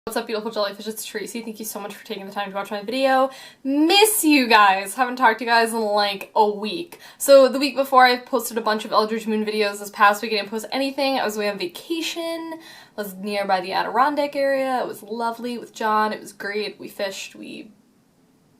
What's up, beautiful jellyfish? It's Tracy. Thank you so much for taking the time to watch my video. Miss you guys! Haven't talked to you guys in like a week. So the week before I posted a bunch of Eldritch Moon videos. This past week I didn't post anything. I was away on vacation. I was nearby the Adirondack area. It was lovely with John. It was great. We fished. We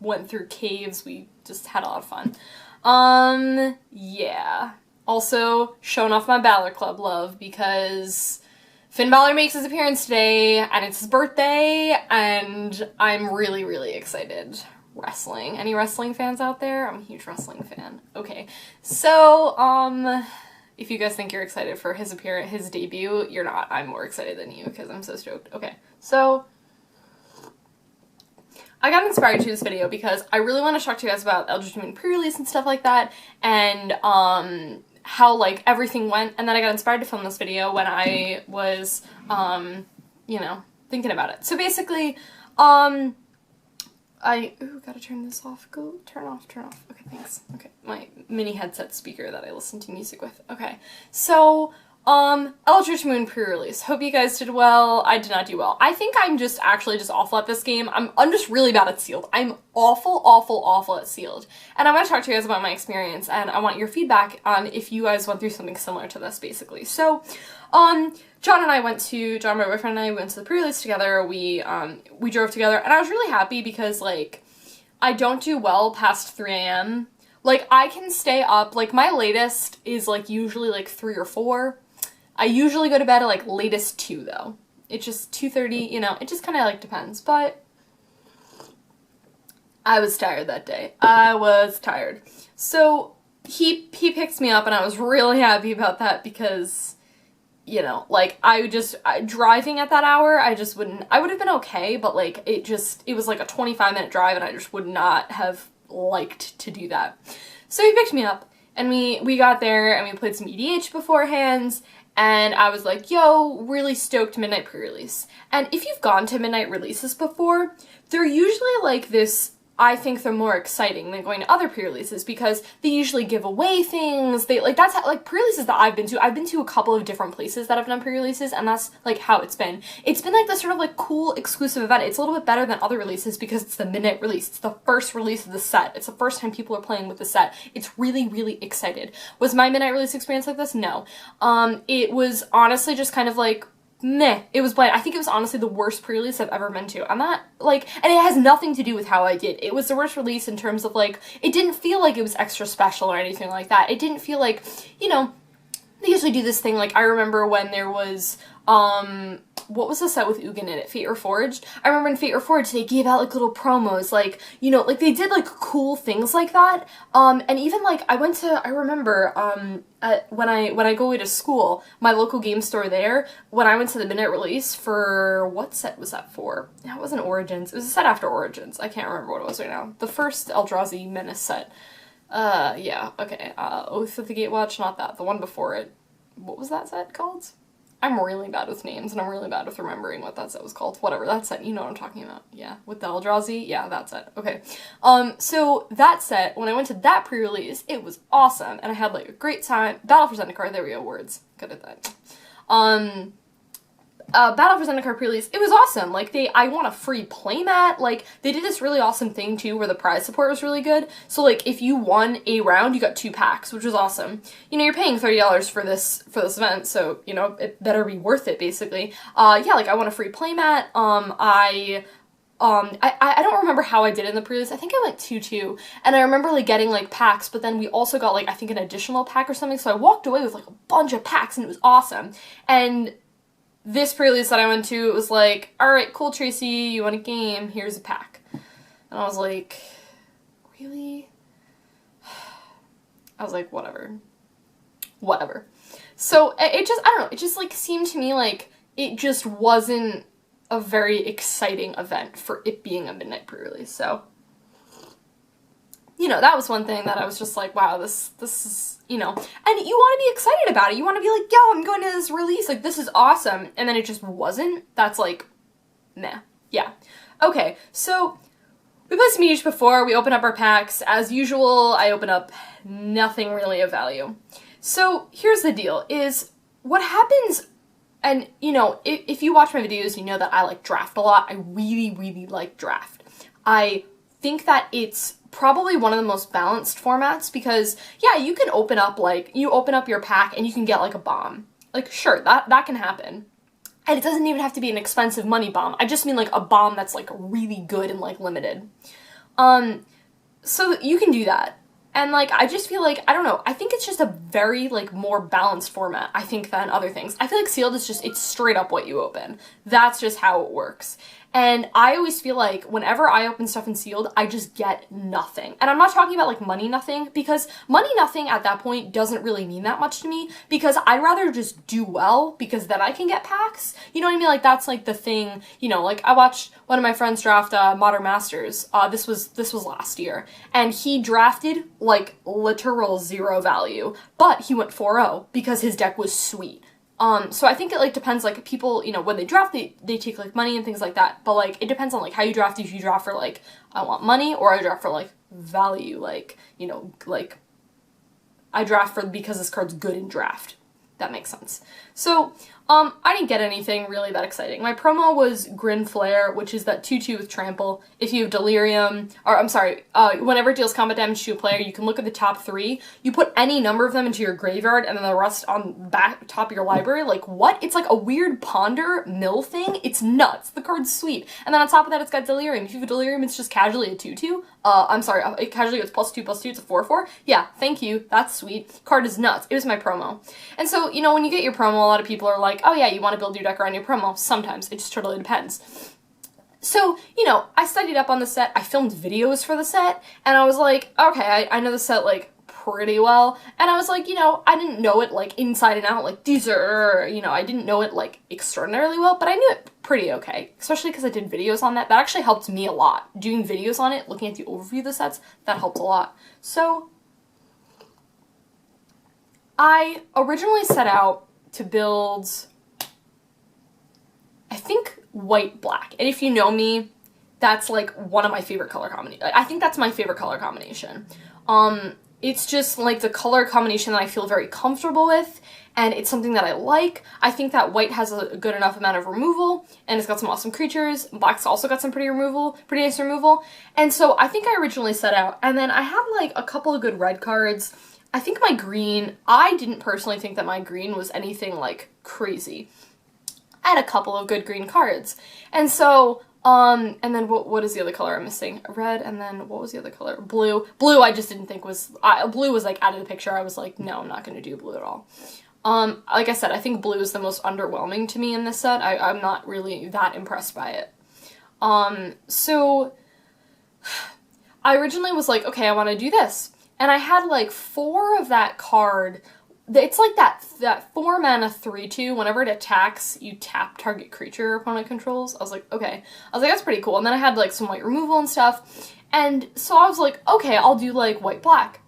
went through caves. We just had a lot of fun. Yeah. Also, showing off my Balor Club love because Finn Balor makes his appearance today, and it's his birthday, and I'm really, really excited. Wrestling. Any wrestling fans out there? I'm a huge wrestling fan. Okay, so, if you guys think you're excited for his debut, you're not. I'm more excited than you, because I'm so stoked. Okay, so I got inspired to do this video because I really want to talk to you guys about Eldritch Moon pre-release and stuff like that, and, how, like, everything went, and then I got inspired to film this video when I was, you know, thinking about it. So basically, ooh, gotta turn this off. Turn off. Okay, thanks. Okay, my mini headset speaker that I listen to music with. Okay, so, Eldritch Moon pre-release. Hope you guys did well. I did not do well. I think I'm just actually just awful at this game. I'm just really bad at Sealed. I'm awful at Sealed. And I want to talk to you guys about my experience, and I want your feedback on if you guys went through something similar to this, basically. So, John, my boyfriend and I went to the pre-release together. We drove together, and I was really happy because, like, I don't do well past 3 a.m. Like, I can stay up, like, my latest is, like, usually, like, 3 or 4. I usually go to bed at, like, latest 2, though. It's just 2:30, you know, it just kind of, like, depends, but I was tired that day. I was tired. So, he picked me up, and I was really happy about that because, you know, like, driving at that hour, I would have been okay, but, like, it was, like, a 25-minute drive, and I just would not have liked to do that. So he picked me up, and we got there, and we played some EDH beforehand, and I was like, yo, really stoked midnight pre-release. And if you've gone to midnight releases before, they're usually like this, I think they're more exciting than going to other pre-releases because they usually give away things. That's how, like, pre-releases that I've been to a couple of different places that have done pre-releases, and that's, like, how it's been. It's been, like, this sort of, like, cool, exclusive event. It's a little bit better than other releases because it's the midnight release. It's the first release of the set. It's the first time people are playing with the set. It's really, really excited. Was my midnight release experience like this? No. It was honestly just kind of, like, meh. It was bland. I think it was honestly the worst pre-release I've ever been to. I'm not, like, and it has nothing to do with how I did. It was the worst release in terms of, like, it didn't feel like it was extra special or anything like that. It didn't feel like, you know, they usually do this thing, like, I remember when there was, what was the set with Ugin in it? Fate Reforged? I remember in Fate Reforged, they gave out, like, little promos, like, you know, like, they did, like, cool things like that, and even, like, I remember, when I go away to school, my local game store there, when I went to the midnight release for, what set was that for? That wasn't Origins, it was a set after Origins, I can't remember what it was right now. The first Eldrazi Menace set. Yeah, okay, Oath of the Gatewatch, not that, the one before it. What was that set called? I'm really bad with names, and I'm really bad with remembering what that set was called. Whatever, that set, you know what I'm talking about. Yeah, with the Eldrazi? Yeah, that set. Okay. So that set, when I went to that pre-release, it was awesome, and I had, like, a great time. Battle for Zendikar, there we go, words. Good at that. Battle for Zendikar pre-release, it was awesome. Like, I won a free playmat. Like, they did this really awesome thing, too, where the prize support was really good. So, like, if you won a round, you got 2 packs, which was awesome. You know, you're paying $30 for this event, so, you know, it better be worth it, basically. Yeah, like, I won a free playmat. I don't remember how I did in the pre-release. I think I went 2-2, and I remember, like, getting, like, packs, but then we also got, like, I think an additional pack or something, so I walked away with, like, a bunch of packs, and it was awesome. And this pre-release that I went to, it was like, alright, cool, Tracy, you want a game, here's a pack. And I was like, really? I was like, whatever. So, it just, I don't know, it just, like, seemed to me like it just wasn't a very exciting event for it being a midnight pre-release, so, you know, that was one thing that I was just like, wow, this is, you know, and you want to be excited about it. You want to be like, yo, I'm going to this release, like, this is awesome, and then it just wasn't. That's like, meh. Yeah. Okay, so we played some EDH before, we opened up our packs. As usual, I open up nothing really of value. So here's the deal, is what happens and you know, if you watch my videos, you know that I like draft a lot. I really, really like draft. I think that it's probably one of the most balanced formats because, yeah, you can open up, like, you open up your pack and you can get, like, a bomb. Like, sure, that can happen. And it doesn't even have to be an expensive money bomb. I just mean, like, a bomb that's, like, really good and, like, limited. So you can do that. And, like, I just feel like, I don't know, I think it's just a very, like, more balanced format, I think, than other things. I feel like sealed is just, it's straight up what you open. That's just how it works. And I always feel like whenever I open stuff in sealed, I just get nothing. And I'm not talking about like money nothing, because money nothing at that point doesn't really mean that much to me, because I'd rather just do well, because then I can get packs. You know what I mean? Like that's like the thing, you know, like I watched one of my friends draft Modern Masters. This was last year, and he drafted like literal zero value, but he went 4-0 because his deck was sweet. So I think it, like, depends, like, people, you know, when they draft, they take, like, money and things like that, but, like, it depends on, like, how you draft. If you draft for, like, I want money, or I draft for, like, value, like, you know, like, I draft for because this card's good in draft. That makes sense. So, I didn't get anything really that exciting. My promo was Grin Flare, which is that 2/2 with Trample. If you have Delirium, or I'm sorry, whenever it deals combat damage to a player, you can look at the top 3. You put any number of them into your graveyard, and then the rest on back top of your library. Like, what? It's like a weird Ponder mill thing. It's nuts. The card's sweet. And then on top of that, it's got Delirium. If you have Delirium, it's just casually a 2/2. I'm sorry, it casually goes +2/+2, it's a 4/4. Yeah, thank you, that's sweet. Card is nuts. It was my promo. And so, you know, when you get your promo, a lot of people are like, oh yeah, you want to build your deck around your promo. Sometimes, it just totally depends. So, you know, I studied up on the set, I filmed videos for the set, and I was like, okay, I know the set, like, pretty well, and I was like, you know, I didn't know it, like, inside and out, like, these are, you know, I didn't know it, like, extraordinarily well, but I knew it pretty okay, especially because I did videos on that. That actually helped me a lot. Doing videos on it, looking at the overview of the sets, that helped a lot. So, I originally set out to build, I think, white-black, and if you know me, that's, like, one of my favorite color combinations. I think that's my favorite color combination. It's just, like, the color combination that I feel very comfortable with, and it's something that I like. I think that white has a good enough amount of removal, and it's got some awesome creatures. Black's also got some pretty nice removal, and so I think I originally set out, and then I had, like, a couple of good red cards. I think my green, I didn't personally think that my green was anything, like, crazy. I had a couple of good green cards, and so, and then what is the other color I'm missing? Red, and then what was the other color? Blue. Blue I just didn't think was, blue was like out of the picture. I was like, no, I'm not going to do blue at all. Like I said, I think blue is the most underwhelming to me in this set. I'm not really that impressed by it. So I originally was like, okay, I want to do this. And I had like 4 of that card. It's like that 4 mana 3/2, whenever it attacks, you tap target creature your opponent controls. I was like, okay. I was like, that's pretty cool. And then I had like some white removal and stuff. And so I was like, okay, I'll do like white-black.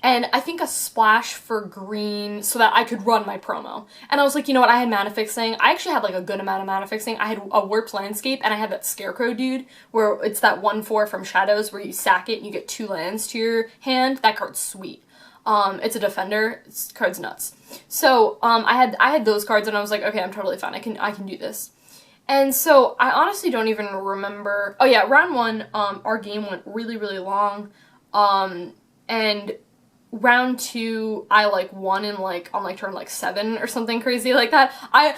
And I think a splash for green so that I could run my promo. And I was like, you know what, I had mana fixing. I actually had like a good amount of mana fixing. I had a Warped Landscape, and I had that Scarecrow dude where it's that 1/4 from Shadows where you sack it and you get 2 lands to your hand. That card's sweet. It's a defender. This card's nuts. So, I had those cards, and I was like, okay, I'm totally fine. I can do this. And so, I honestly don't even remember. Oh yeah, round 1, our game went really, really long. And round 2, I like won in like on like turn like 7 or something crazy like that. I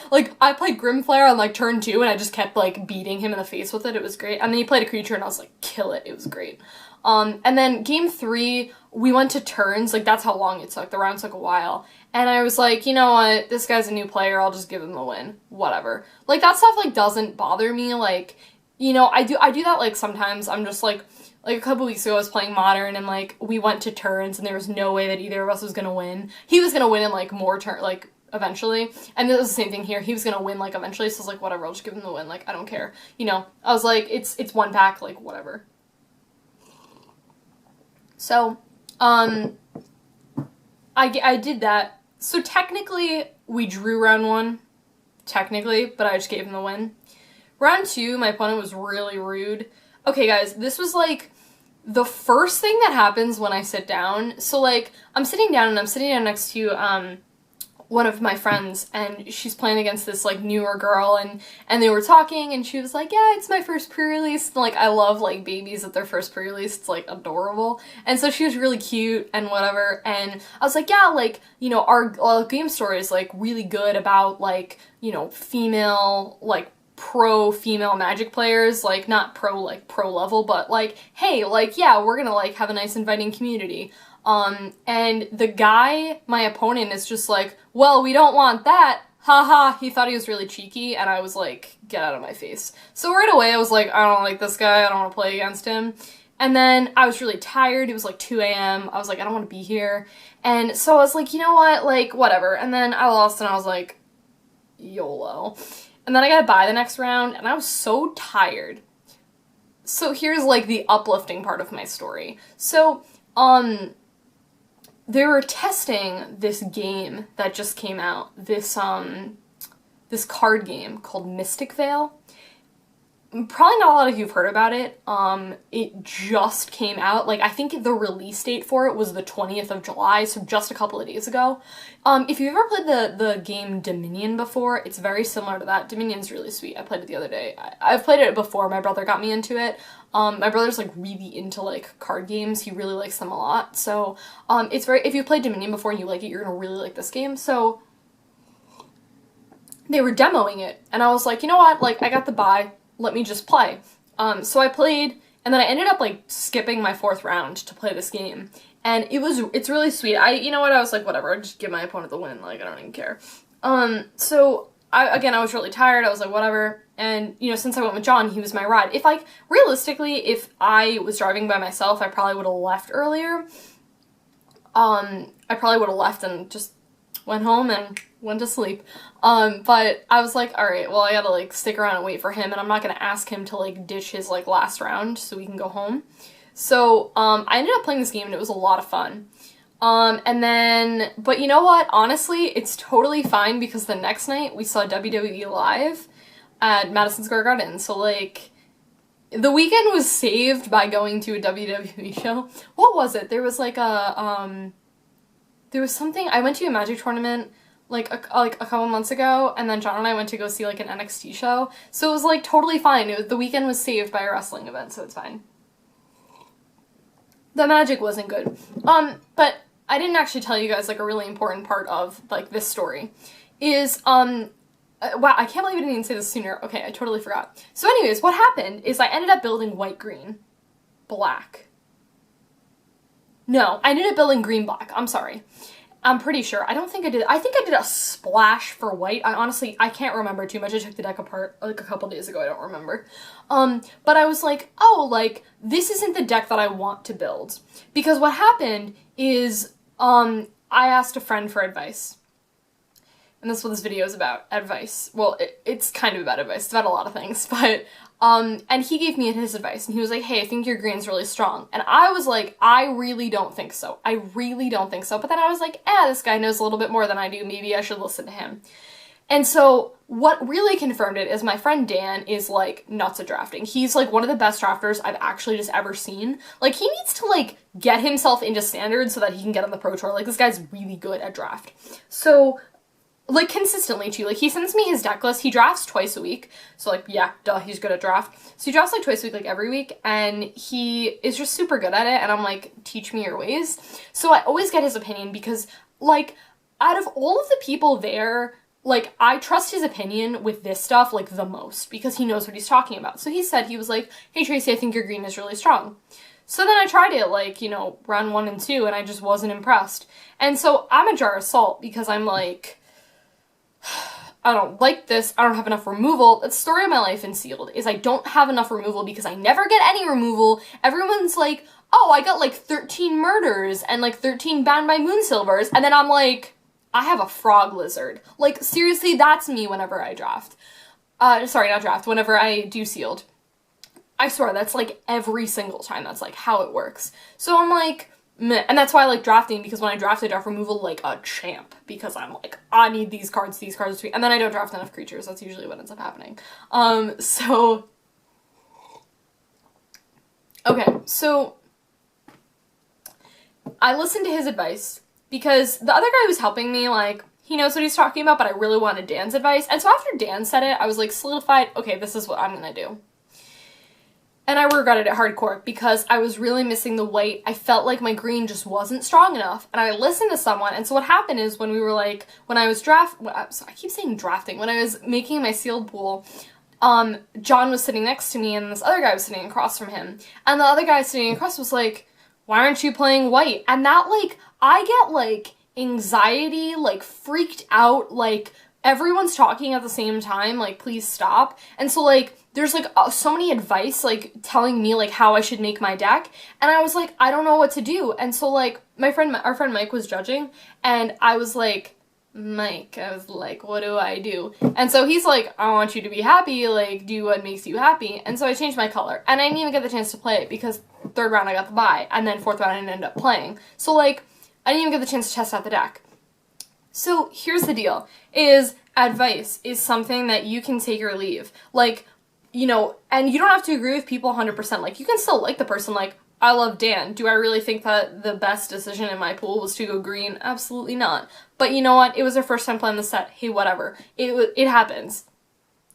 played Grimflare on like turn 2, and I just kept like beating him in the face with it. It was great. And then he played a creature, and I was like, kill it. It was great. And then game 3, we went to turns. Like, that's how long it took. The round took a while. And I was like, you know what? This guy's a new player. I'll just give him the win. Whatever. Like, that stuff like doesn't bother me. Like, you know, I do that like sometimes. I'm just like a couple weeks ago I was playing Modern, and like we went to turns, and there was no way that either of us was gonna win. He was gonna win in like more like eventually, and it was the same thing here. He was gonna win like eventually, so I was like, whatever, I'll just give him the win. Like, I don't care, you know. I was like, it's 1 pack, like whatever. So, I did that. So technically we drew round 1, technically, but I just gave him the win. Round 2, my opponent was really rude. Okay, guys, this was like the first thing that happens when I sit down. So, like, I'm sitting down, and I'm sitting down next to one of my friends, and she's playing against this like newer girl, and they were talking, and she was like, yeah, it's my first pre-release. Like, I love like babies at their first pre-release. It's like adorable. And so she was really cute and whatever, and I was like, yeah, like, you know, our game store is like really good about like, you know, female, like pro female Magic players, like not pro like pro level, but like, hey, like, yeah, we're gonna like have a nice inviting community. And the guy, my opponent, is just like, well, we don't want that. Haha, he thought he was really cheeky, and I was like, get out of my face. So right away I was like, I don't like this guy, I don't want to play against him. And then I was really tired, it was like 2 a.m, I was like, I don't want to be here. And so I was like, you know what, like, whatever. And then I lost, and I was like, YOLO. And then I got by the next round, and I was so tired. So here's like the uplifting part of my story. So, they were testing this game that just came out, this card game called Mystic Vale. Probably not a lot of you have heard about it. It just came out. Like, I think the release date for it was the 20th of July, so just a couple of days ago. If you've ever played the game Dominion before, it's very similar to that. Dominion's really sweet. I played it the other day. I've played it before. My brother got me into it. My brother's like really into like card games. He really likes them a lot. So, it's very, if you've played Dominion before and you like it, you're gonna really like this game. So, they were demoing it, and I was like, you know what, like, I got the buy. Let me just play. So I played, and then I ended up like skipping my 4th round to play this game. And it's really sweet. You know what, I was like, whatever, I'll just give my opponent the win, like, I don't even care. So I was really tired, I was like, whatever. And, you know, since I went with John, he was my ride. If like, realistically, if I was driving by myself, I probably would have left earlier. I probably would have left and just went home and went to sleep. But I was like, alright, well, I gotta, like, stick around and wait for him, and I'm not gonna ask him to, like, ditch his, like, last round so we can go home. So, I ended up playing this game, and it was a lot of fun. But you know what? Honestly, it's totally fine, because the next night we saw WWE Live at Madison Square Garden, so, like, the weekend was saved by going to a WWE show. What was it? There was, like, there was something, I went to a Magic tournament like a couple months ago, and then John and I went to go see like an NXT show, so it was like totally fine. The weekend was saved by a wrestling event, so it's fine. The Magic wasn't good. But I didn't actually tell you guys like a really important part of like this story is, wow, I can't believe I didn't even say this sooner. Okay, I totally forgot. So anyways, what happened is I ended up building white, green, black. No, I ended up building green, black. I'm sorry. I'm pretty sure. I don't think I did. I think I did a splash for white. I can't remember too much. I took the deck apart like a couple days ago. I don't remember. But I was like, oh, like, this isn't the deck that I want to build. Because what happened is, I asked a friend for advice. And that's what this video is about, advice. Well, it's kind of about advice. It's about a lot of things, but, and he gave me his advice, and he was like, hey, I think your green's really strong. And I was like, I really don't think so. I really don't think so. But then I was like, this guy knows a little bit more than I do. Maybe I should listen to him. And so what really confirmed it is my friend Dan is like nuts at drafting. He's like one of the best drafters I've actually just ever seen. Like, he needs to like get himself into standard so that he can get on the Pro Tour. Like, this guy's really good at draft. So, like, consistently, too. Like, he sends me his deck list. He drafts twice a week. So, like, yeah, duh, he's good at draft. So he drafts, like, twice a week, like, every week. And he is just super good at it. And I'm like, teach me your ways. So I always get his opinion because, like, out of all of the people there, like, I trust his opinion with this stuff, like, the most. Because he knows what he's talking about. So he said, he was like, hey, Tracy, I think your green is really strong. So then I tried it, like, you know, round 1 and 2, and I just wasn't impressed. And so I'm a jar of salt because I'm like, I don't like this, I don't have enough removal. That's the story of my life in Sealed, is I don't have enough removal because I never get any removal. Everyone's like, oh, I got like 13 murders and like 13 Bound by Moonsilvers, and then I'm like, I have a frog lizard. Like, seriously, that's me whenever I draft. Sorry, not draft, whenever I do Sealed. I swear, that's like every single time, that's like how it works. So I'm like, meh. And that's why I like drafting, because when I draft removal like a champ, because I'm like, I need these cards, and then I don't draft enough creatures. That's usually what ends up happening. So, okay, so I listened to his advice, because the other guy who was helping me, like, he knows what he's talking about, but I really wanted Dan's advice. And so after Dan said it, I was like solidified, okay, this is what I'm gonna do. And I regretted it hardcore because I was really missing the white. I felt like my green just wasn't strong enough. And I listened to someone. And so what happened is when I was I keep saying drafting. When I was making my sealed pool, John was sitting next to me and this other guy was sitting across from him. And the other guy sitting across was like, why aren't you playing white? And that, like, I get, like, anxiety, like, freaked out, like, everyone's talking at the same time, like, please stop. And so, like, there's, like, so many advice, like, telling me, like, how I should make my deck, and I was like, I don't know what to do. And so, like, our friend Mike was judging, and I was like, Mike, I was like, what do I do? And so he's like, I want you to be happy, like, do what makes you happy. And so I changed my color, and I didn't even get the chance to play it, because 3rd round I got the bye, and then 4th round I didn't end up playing. So, like, I didn't even get the chance to test out the deck. So here's the deal, is advice is something that you can take or leave. Like, you know, and you don't have to agree with people 100%. Like, you can still like the person. Like, I love Dan. Do I really think that the best decision in my pool was to go green? Absolutely not. But you know what? It was their first time playing the set. Hey, whatever. It happens.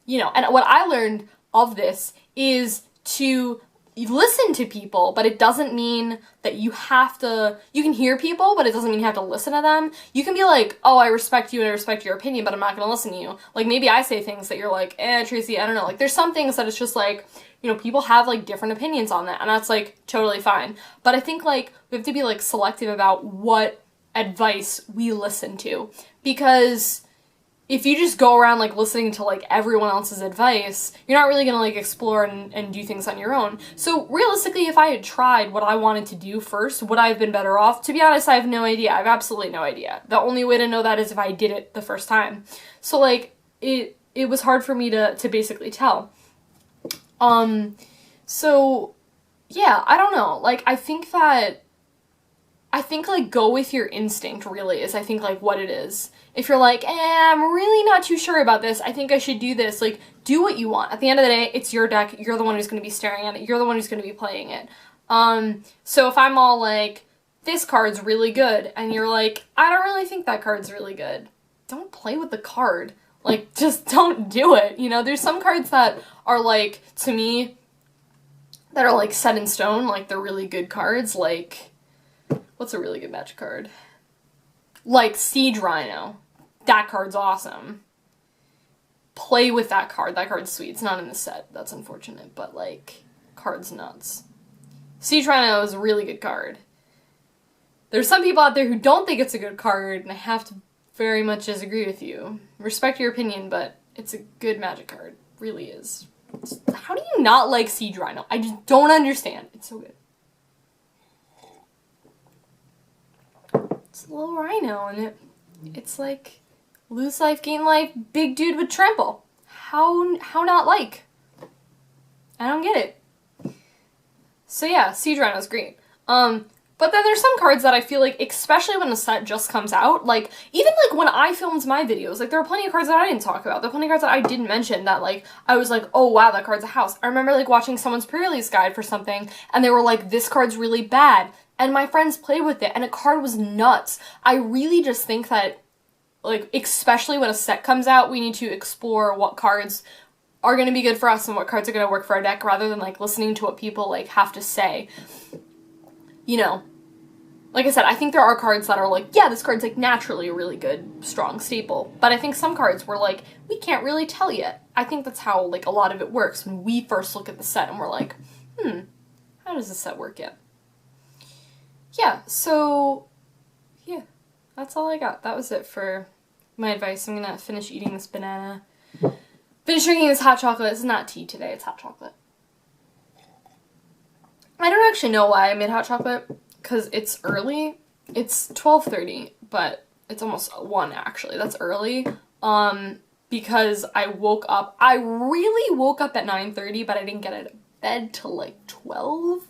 You know, and what I learned of this is to listen to people, but it doesn't mean that you can hear people, but it doesn't mean you have to listen to them. You can be like, oh, I respect you and I respect your opinion, but I'm not gonna listen to you. Like, maybe I say things that you're like, Tracy, I don't know. Like, there's some things that it's just like, you know, people have, like, different opinions on that, and that's, like, totally fine. But I think, like, we have to be, like, selective about what advice we listen to, because if you just go around, like, listening to, like, everyone else's advice, you're not really gonna, like, explore and do things on your own. So, realistically, if I had tried what I wanted to do first, would I have been better off? To be honest, I have no idea. I have absolutely no idea. The only way to know that is if I did it the first time. So, like, it was hard for me to basically tell. So, yeah, I don't know. Like, I think, like, go with your instinct, really, is, I think, like, what it is. If you're like, I'm really not too sure about this, I think I should do this, like, do what you want. At the end of the day, it's your deck, you're the one who's going to be staring at it, you're the one who's going to be playing it. So if I'm all like, this card's really good, and you're like, I don't really think that card's really good, don't play with the card. Like, just don't do it, you know? There's some cards that are, like, to me, that are, like, set in stone, like, they're really good cards, like, what's a really good Magic card? Like, Siege Rhino. That card's awesome. Play with that card. That card's sweet. It's not in the set. That's unfortunate, but, like, card's nuts. Siege Rhino is a really good card. There's some people out there who don't think it's a good card, and I have to very much disagree with you. Respect your opinion, but it's a good Magic card. Really is. How do you not like Siege Rhino? I just don't understand. It's so good. It's a little rhino, and it's like, lose life, gain life, big dude with trample. How not like? I don't get it. So yeah, Siege Rhino's great. But then there's some cards that I feel like, especially when the set just comes out, like, even, like, when I filmed my videos, like, there were plenty of cards that I didn't talk about. There were plenty of cards that I didn't mention that, like, I was like, oh, wow, that card's a house. I remember, like, watching someone's pre-release guide for something, and they were like, this card's really bad. And my friends played with it, and a card was nuts. I really just think that, like, especially when a set comes out, we need to explore what cards are going to be good for us and what cards are going to work for our deck, rather than, like, listening to what people, like, have to say. You know, like I said, I think there are cards that are like, yeah, this card's, like, naturally a really good, strong staple. But I think some cards were like, we can't really tell yet. I think that's how, like, a lot of it works when we first look at the set and we're like, how does this set work yet? Yeah, so, yeah, that's all I got. That was it for my advice. I'm gonna finish eating this banana. Finish drinking this hot chocolate. It's not tea today, it's hot chocolate. I don't actually know why I made hot chocolate, because it's early. It's 12:30, but it's almost 1 actually. That's early. Because I really woke up at 9:30, but I didn't get out of bed till like 12.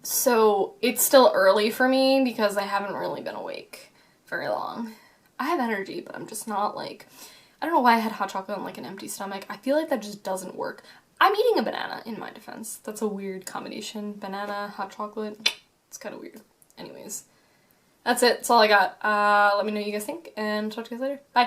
So it's still early for me because I haven't really been awake very long. I have energy, but I'm just not, like, I don't know why I had hot chocolate on, like, an empty stomach. I feel like that just doesn't work. I'm eating a banana, in my defense. That's a weird combination. Banana, hot chocolate. It's kind of weird. Anyways. That's it. That's all I got. Let me know what you guys think, and talk to you guys later. Bye.